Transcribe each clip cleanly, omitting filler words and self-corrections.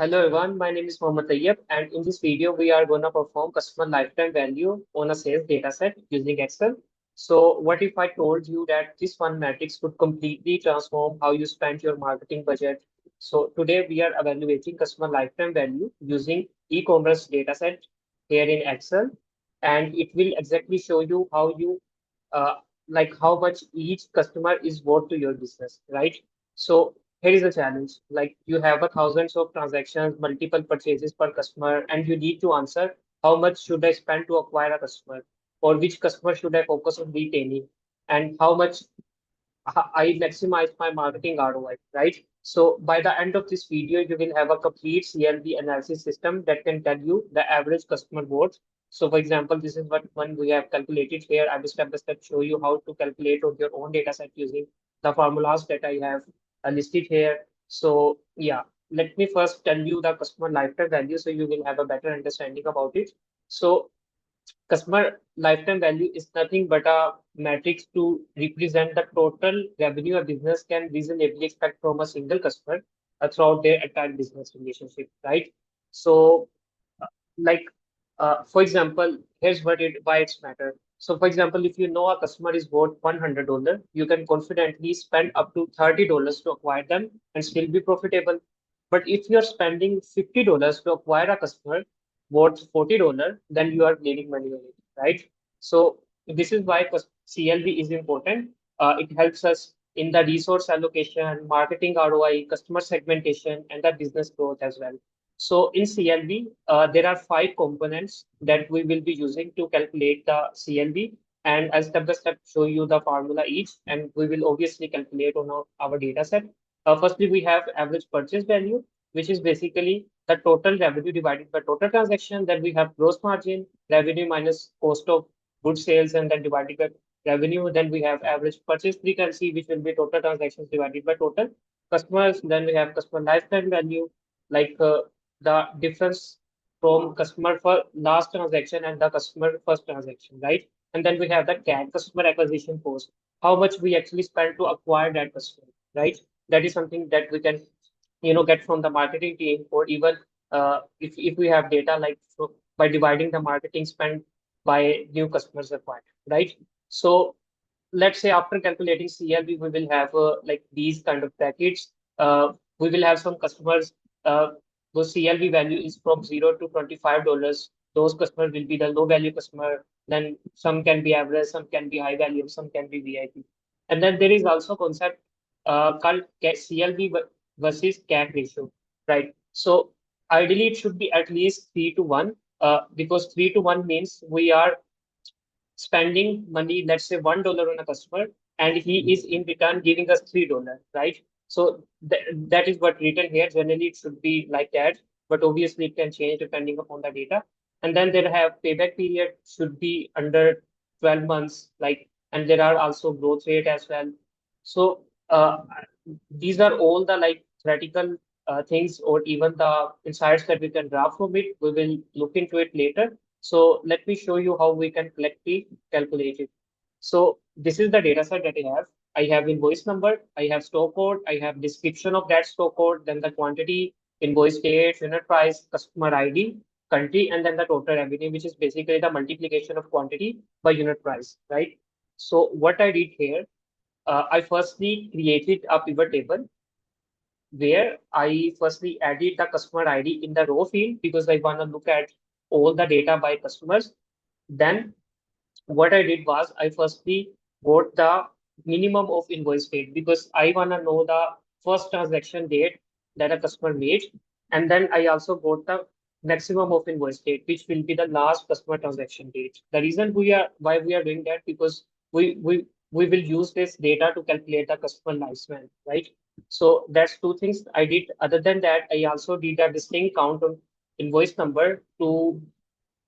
Hello everyone, my name is Mohammed Tayyab, and in this video we are going to perform customer lifetime value on a sales dataset using Excel. So what if I told you that this one matrix would completely transform how you spend your marketing budget? So today we are evaluating customer lifetime value using e-commerce dataset here in Excel, and it will exactly show you how you uh, like how much each customer is worth to your business, right? So here is the challenge. Like you have a thousands of transactions, multiple purchases per customer, and you need to answer how much should I spend to acquire a customer, or which customer should I focus on retaining, and how much I maximize my marketing ROI, right? So by the end of this video, you will have a complete CLV analysis system that can tell you the average customer worth. So for example, this is what one we have calculated here. I will step by step show you how to calculate on your own data set using the formulas that I have listed here. So yeah, let me first tell you the customer lifetime value so you will have a better understanding about it. So customer lifetime value is nothing but a matrix to represent the total revenue a business can reasonably expect from a single customer throughout their entire business relationship, right? So, uh, like, for example, here's why it's matter. So, for example, if you know a customer is worth $100, you can confidently spend up to $30 to acquire them and still be profitable. But if you're spending $50 to acquire a customer worth $40, then you are bleeding money on it, right? So this is why CLV is important. It helps us in the resource allocation, marketing ROI, customer segmentation, and the business growth as well. So in CLV, there are five components that we will be using to calculate the CLV. And I'll step by step show you the formula each, and we will obviously calculate on our data set. Firstly, we have average purchase value, which is basically the total revenue divided by total transaction. Then we have gross margin, revenue minus cost of goods sales, and then divided by revenue. Then we have average purchase frequency, which will be total transactions divided by total customers. Then we have customer lifetime value, like the difference from customer for last transaction and the customer first transaction, right? And then we have the CAC, customer acquisition cost, how much we actually spend to acquire that customer, right? That is something that we can get from the marketing team, or even if we have data like by dividing the marketing spend by new customers acquired, right? So let's say after calculating CLV, we will have like these kind of brackets. We will have some customers, whose CLV value is from $0 to $25. Those customers will be the low value customer. Then some can be average, some can be high value, some can be VIP. And then there is also concept called CLV versus CAC ratio, right? So ideally it should be at least 3 to 1, because 3 to 1 means we are spending money, let's say $1 on a customer, and he is in return giving us $3, right? So that is what written here. Generally, it should be like that, but obviously it can change depending upon the data. And then there have payback period should be under 12 months, like, and there are also growth rate as well. So these are all the like theoretical things or even the insights that we can draw from it. We will look into it later. So let me show you how we can collectively calculate it. So this is the data set that I have. I have invoice number, I have stock code, I have description of that stock code, then the quantity, invoice date, unit price, customer ID, country, and then the total revenue, which is basically the multiplication of quantity by unit price, right? So what I did here, I firstly created a pivot table where I firstly added the customer ID in the row field because I want to look at all the data by customers. Then what I did was I firstly got the minimum of invoice date because I want to know the first transaction date that a customer made. And then I also got the maximum of invoice date, which will be the last customer transaction date. The reason why we are doing that because we will use this data to calculate the customer lifespan, right? So that's two things I did. Other than that, I also did a distinct count on invoice number to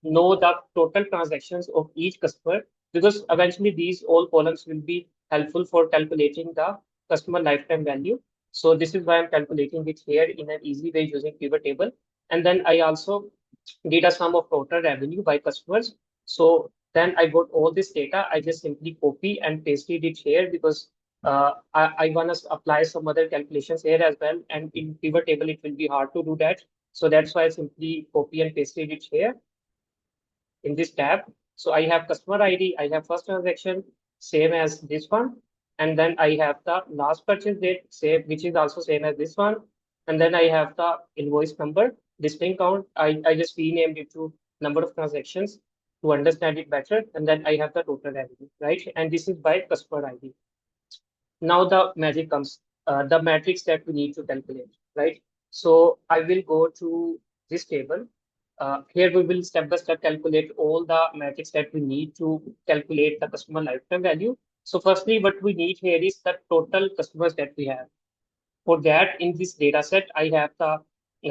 know the total transactions of each customer, because eventually these all columns will be helpful for calculating the customer lifetime value. So this is why I'm calculating it here in an easy way using pivot table. And then I also did a sum of total revenue by customers. So then I got all this data. I just simply copy and pasted it here because I want to apply some other calculations here as well. And in pivot table, it will be hard to do that. So that's why I simply copy and pasted it here in this tab. So I have customer ID, I have first transaction, same as this one. And then I have the last purchase date, same, which is also same as this one. And then I have the invoice number, distinct count. I just renamed it to number of transactions to understand it better. And then I have the total revenue, right? And this is by customer ID. Now the magic comes, the matrix that we need to calculate, right? So I will go to this table. Here we will step by step calculate all the metrics that we need to calculate the customer lifetime value. So firstly, what we need here is the total customers that we have. For that, in this data set, I have the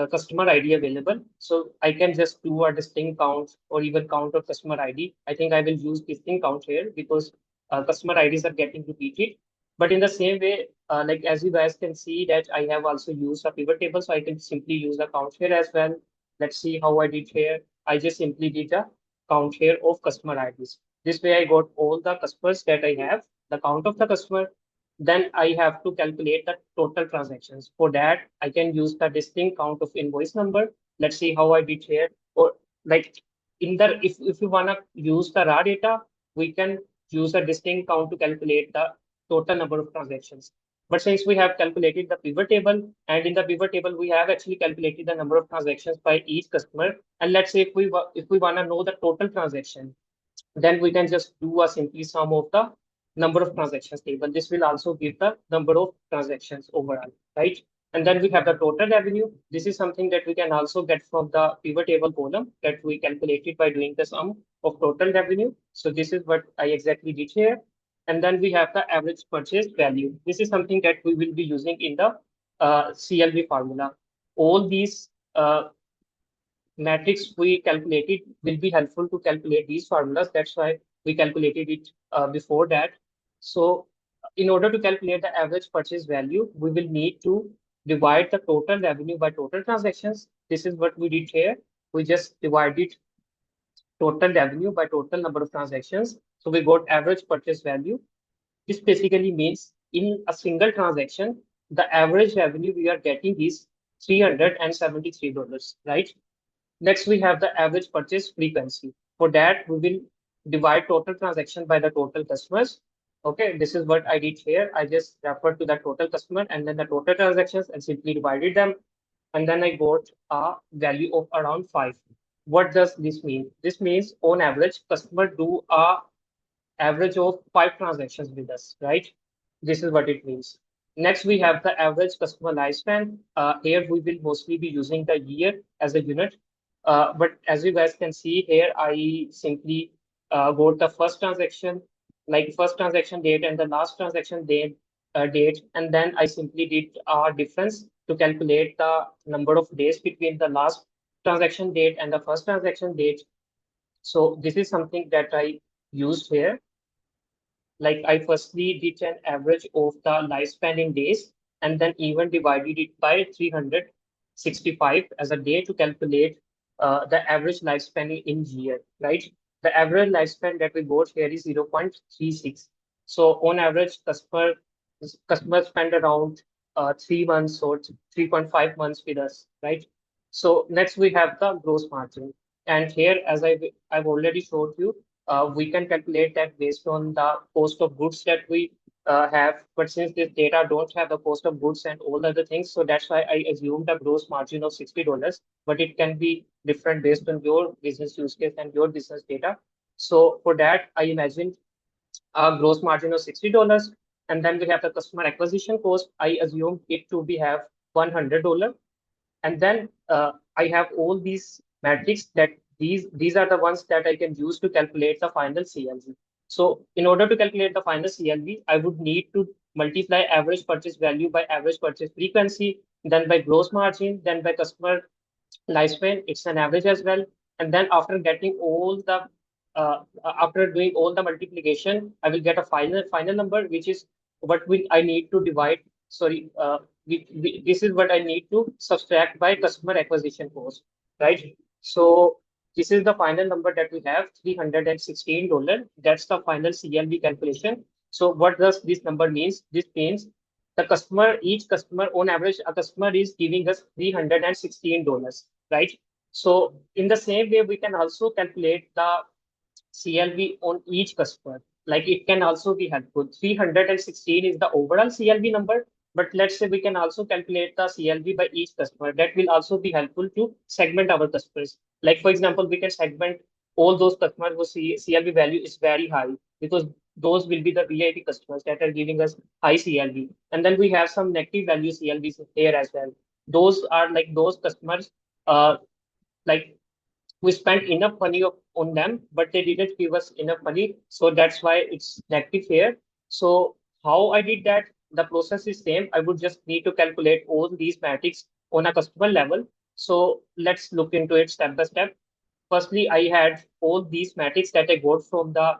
customer ID available. So I can just do a distinct count or even count of customer ID. I think I will use distinct count here because customer IDs are getting repeated. But in the same way, like as you guys can see that I have also used a pivot table, so I can simply use the count here as well. Let's see how I did here. I just simply did a count here of customer IDs. This way I got all the customers that I have, the count of the customer, then I have to calculate the total transactions. For that, I can use the distinct count of invoice number. Let's see how I did here. Or like in the if you wanna use the raw data, we can use a distinct count to calculate the total number of transactions. But since we have calculated the pivot table, and in the pivot table we have actually calculated the number of transactions by each customer. And let's say if we wanna know the total transaction, then we can just do a simply sum of the number of transactions table. This will also give the number of transactions overall, right? And then we have the total revenue. This is something that we can also get from the pivot table column that we calculated by doing the sum of total revenue. So this is what I exactly did here. And then we have the average purchase value. This is something that we will be using in the CLV formula. All these matrix we calculated will be helpful to calculate these formulas. That's why we calculated it before that. So in order to calculate the average purchase value, we will need to divide the total revenue by total transactions. This is what we did here. We just divided total revenue by total number of transactions. So we got average purchase value. This basically means in a single transaction, the average revenue we are getting is $373, right? Next, we have the average purchase frequency. For that, we will divide total transaction by the total customers. Okay, this is what I did here. I just referred to the total customer and then the total transactions and simply divided them. And then I got a value of around 5. What does this mean? This means on average, customer do a average of 5 transactions with us, right? This is what it means. Next, we have the average customer lifespan. Here we will mostly be using the year as a unit. But as you guys can see here, I simply got the first transaction, like first transaction date and the last transaction date, and then I simply did a difference to calculate the number of days between the last transaction date and the first transaction date. So this is something that I used here. Like I firstly did an average of the lifespan in days and then even divided it by 365 as a day to calculate the average lifespan in year, right? The average lifespan that we got here is 0.36. So on average, customers spend around 3 months or 3.5 months with us, right? So next we have the gross margin. And here, as I've already showed you, we can calculate that based on the cost of goods that we have. But since this data don't have the cost of goods and all the other things, so that's why I assumed a gross margin of $60. But it can be different based on your business use case and your business data. So for that, I imagined a gross margin of $60. And then we have the customer acquisition cost. I assumed it to be have $100. And then I have all these metrics that these are the ones that I can use to calculate the final CLV. So in order to calculate the final CLV, I would need to multiply average purchase value by average purchase frequency, then by gross margin, then by customer lifespan. It's an average as well. And then after getting all the after doing all the multiplication, I will get a final number, which is what will I need to divide. Sorry, this is what I need to subtract by customer acquisition cost, right? So this is the final number that we have, $316. That's the final CLV calculation. So what does this number means? This means the customer, each customer on average, a customer is giving us $316, right? So in the same way, we can also calculate the CLV on each customer. Like it can also be helpful. 316 is the overall CLV number, but let's say we can also calculate the CLV by each customer. That will also be helpful to segment our customers. Like for example, we can segment all those customers whose CLV value is very high because those will be the VIP customers that are giving us high CLV. And then we have some negative value CLVs here as well. Those are like those customers, like we spent enough money on them, but they didn't give us enough money. So that's why it's negative here. So how I did that? The process is same. I would just need to calculate all these metrics on a customer level. So let's look into it step by step. Firstly, I had all these metrics that I got from the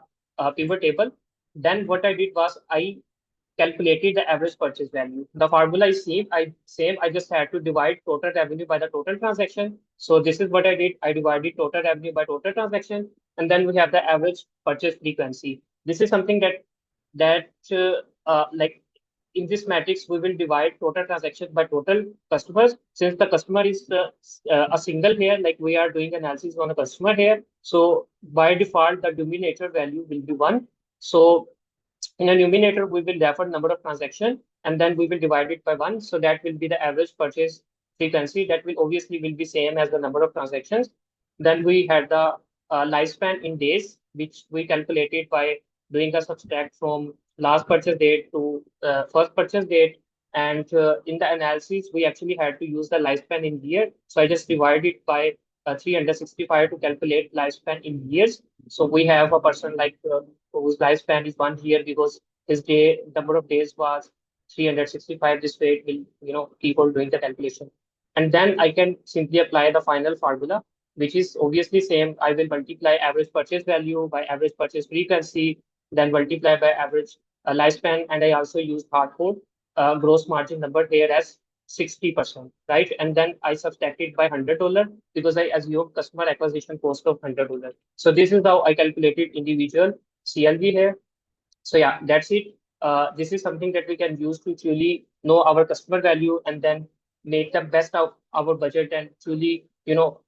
pivot table. Then what I did was I calculated the average purchase value. The formula is same. I just had to divide total revenue by the total transaction. So this is what I did. I divided total revenue by total transaction, and then we have the average purchase frequency. This is something that like in this matrix we will divide total transactions by total customers. Since the customer is a single here, like we are doing analysis on a customer here, so by default the denominator value will be one. So in a numerator, we will refer number of transactions and then we will divide it by one. So that will be the average purchase frequency. That will obviously will be same as the number of transactions. Then we had the lifespan in days, which we calculated by doing a subtract from last purchase date to first purchase date. And in the analysis, we actually had to use the lifespan in year. So I just divided it by 365 to calculate lifespan in years. So we have a person like whose lifespan is 1 year because his day number of days was 365. This way it will keep on doing the calculation. And then I can simply apply the final formula, which is obviously same. I will multiply average purchase value by average purchase frequency, then multiply by average lifespan, and I also use hard code gross margin number here as 60%, right? And then I subtracted by $100 because I assumed customer acquisition cost of $100. So this is how I calculated individual CLV here. So yeah, that's it. This is something that we can use to truly know our customer value and then make the best of our budget and truly,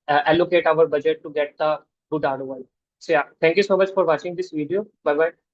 allocate our budget to get the good ROI. So yeah, thank you so much for watching this video. Bye bye.